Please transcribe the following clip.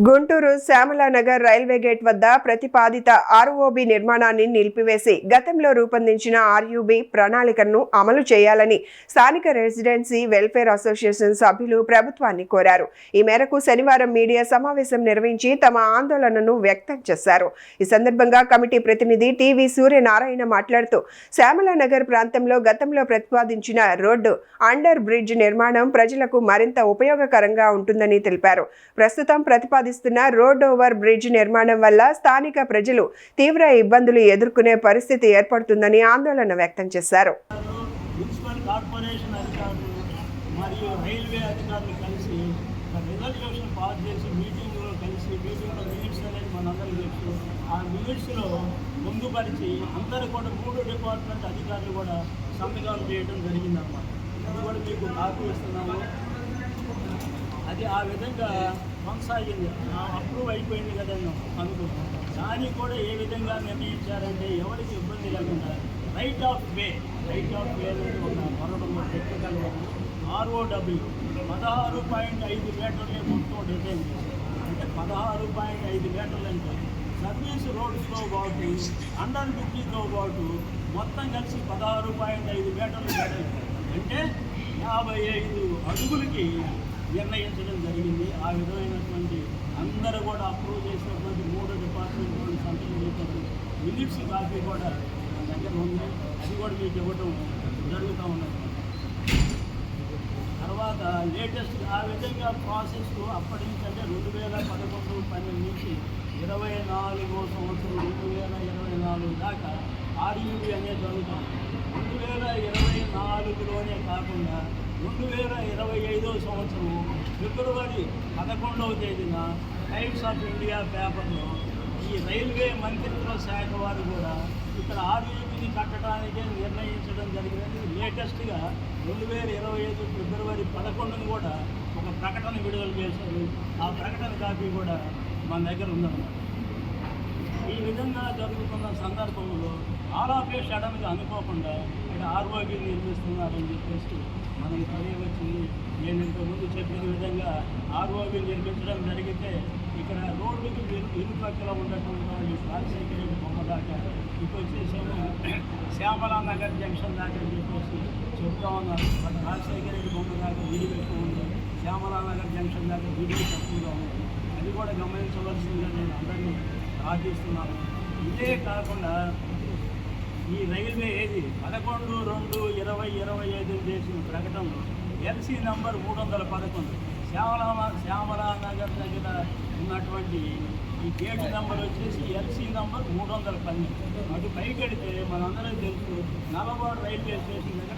Guntur Shyamala Nagar railway gate వద్ద ప్రతిపాదిత ROB నిర్మాణాన్ని నిలిపివేసి గతంలో రూపొందించిన ఆర్యూబీ ప్రణాళికను అమలు చేయాలని స్థానిక రెసిడెన్సీ వెల్ఫేర్ అసోసియేషన్ సభ్యులు ప్రభుత్వాన్ని కోరారు. ఈ మేరకు శనివారం మీడియా సమావేశం నిర్వహించి తమ ఆందోళనను వ్యక్తం చేశారు. ఈ సందర్భంగా కమిటీ ప్రతినిధి టీవీ సూర్యనారాయణ మాట్లాడుతూ శ్యామలానగర్ ప్రాంతంలో గతంలో ప్రతిపాదించిన రోడ్డు అండర్ బ్రిడ్జ్ నిర్మాణం ప్రజలకు మరింత ఉపయోగకరంగా ఉంటుందని తెలిపారు. ప్రస్తుతం రోడ్ ఓవర్ బ్రిడ్జ్ నిర్మాణం వల్ల స్థానిక ప్రజలు తీవ్ర ఇబ్బందులు ఎదుర్కొనే పరిస్థితి ఏర్పడుతుందని ఆందోళన వ్యక్తం చేశారు. అది ఆ విధంగా కొనసాగింది, అప్రూవ్ అయిపోయింది కదా అనుకుంటున్నాం. దాన్ని కూడా ఏ విధంగా నిర్ణయించారంటే ఎవరికి ఇబ్బంది లేకుండా రైట్ ఆఫ్ వే అనేది ఒక మరొక టెక్నికల్ ROW 16.5 మీటర్లే మొత్తం డిజైన్ చేశారు. అంటే 16.5 మీటర్లు అంటే సర్వీస్ రోడ్స్తో పాటు అండర్ బ్రిడ్జితో పాటు మొత్తం కలిసి 16.5 మీటర్లు అంటే 55 అడుగులకి నిర్ణయించడం జరిగింది. ఆ విధమైనటువంటి అందరూ కూడా అప్రూవ్ చేసినటువంటి 3 డిపార్ట్మెంట్ సంతకం మినిట్స్ కాపీ కూడా మన దగ్గర ఉంది. అది కూడా మీకు ఇవ్వడం జరుగుతూ ఉన్నది. తర్వాత లేటెస్ట్ ఆ విధంగా ప్రాసెస్ అప్పటి నుంచి అంటే 2011-12 నుంచి 24వ సంవత్సరం 2024 దాకా ఆర్యూబీ అనేది జరుగుతుంది. 2024లోనే కాకుండా 2025వ సంవత్సరం ఫిబ్రవరి 11వ తేదీన టైమ్స్ ఆఫ్ ఇండియా పేపర్లో ఈ రైల్వే మంత్రిత్వ శాఖ వారు కూడా ఇక్కడ ఆర్యూబీని కట్టడానికే నిర్ణయించడం జరిగినది. లేటెస్ట్గా 2025 ఫిబ్రవరి 11ను కూడా ఒక ప్రకటన విడుదల చేశారు. ఆ ప్రకటన కాపీ కూడా మన దగ్గర ఉందన్నమాట. ఈ విధంగా జరుగుతున్న సందర్భంలో ఆలాపే సడన్గా అనుకోకుండా ఇక్కడ ఆర్ఓబీ నిర్మిస్తున్నారని చెప్పేసి మనకి తెలియవచ్చింది. నేను ఇంతకుముందు చెప్పిన విధంగా ఆర్ఓబీ నిర్మించడం జరిగితే ఇక్కడ రోడ్డుకి ఇరుపక్కల ఉన్నటువంటి రాజశేఖర రెడ్డి బొమ్మ దాకా ఇటు వచ్చేసాము శ్యామలానగర్ జంక్షన్ దాకా అని చెప్పేసి చెప్తా ఉన్నారు. బట్ రాజశేఖర రెడ్డి బొమ్మ దాకా విడివి ఎక్కువ ఉంది, శ్యామలానగర్ జంక్షన్ దాకా విడివి తక్కువగా ఉంది. అది కూడా గమనించవలసిందిగా నేను అందరినీ ఆశిస్తున్నాను. ఇదే కాకుండా ఈ రైల్వే ఏది 11/2/2025 చేసిన ప్రకటనలో LC నంబర్ 311 శ్యామలానగర్ దగ్గర ఉన్నటువంటి ఈ గేట్ నెంబర్ వచ్చేసి LC నంబర్ 312. అటు పైకెడితే మనందరం తెలుసు నల్లగొండ రైల్వే స్టేషన్ దగ్గర